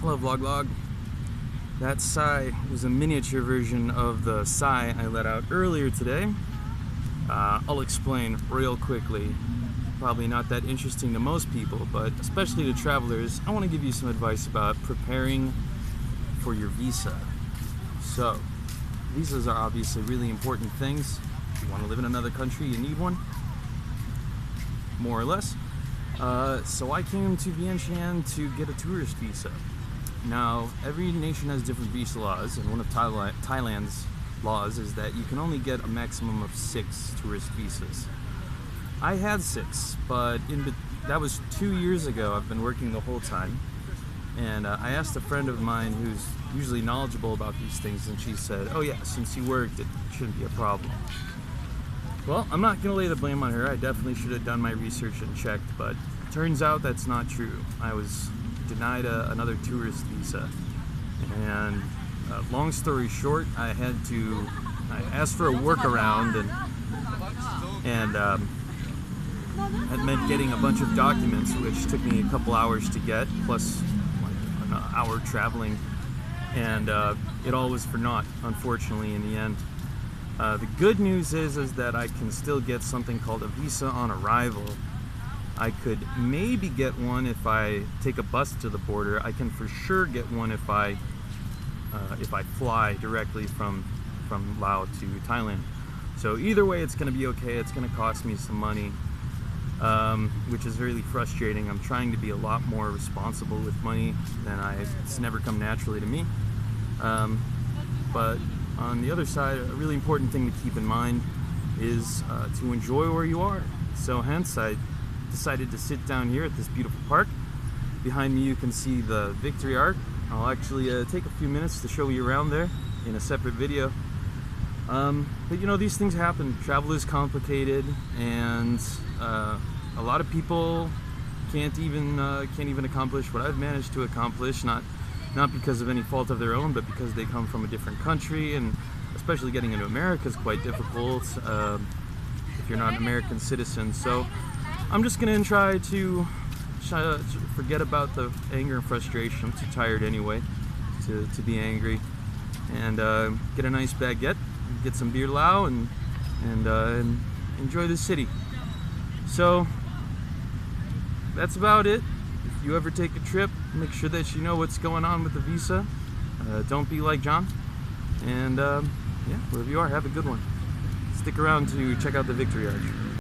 Hello Vlog. That sigh was a miniature version of the sigh I let out earlier today. I'll explain real quickly. Probably not that interesting to most people, but especially to travelers, I want to give you some advice about preparing for your visa. So, visas are obviously really important things. If you want to live in another country, you need one, more or less. So I came to Vientiane to get a tourist visa. Now, every nation has different visa laws, and one of Thailand's laws is that you can only get a maximum of 6 tourist visas. I had 6, but that was 2 years ago. I've been working the whole time, and I asked a friend of mine who's usually knowledgeable about these things, and she said, "Oh yeah, since you worked, it shouldn't be a problem." Well, I'm not going to lay the blame on her. I definitely should have done my research and checked, but turns out that's not true. I was denied another tourist visa, and long story short, I asked for a workaround, and that meant getting a bunch of documents, which took me a couple hours to get, plus like an hour traveling, and it all was for naught, unfortunately, in the end. The good news is that I can still get something called a visa on arrival. I could maybe get one if I take a bus to the border. I can for sure get one if I fly directly from Laos to Thailand. So either way, it's going to be okay. It's going to cost me some money, which is really frustrating. I'm trying to be a lot more responsible with money than it's never come naturally to me. But on the other side, a really important thing to keep in mind is to enjoy where you are. So hence, I decided to sit down here at this beautiful park. Behind me you can see the Victory Arc. I'll actually take a few minutes to show you around there in a separate video. But you know, these things happen. Travel is complicated, and a lot of people can't even accomplish what I've managed to accomplish, not because of any fault of their own, but because they come from a different country, and especially getting into America is quite difficult if you're not an American citizen. So I'm just gonna try to forget about the anger and frustration. I'm too tired anyway to be angry, and get a nice baguette, get some beer lao, and enjoy the city. So that's about it. If you ever take a trip, make sure that you know what's going on with the visa. Don't be like John, and yeah, wherever you are, have a good one. Stick around to check out the Victory Arch.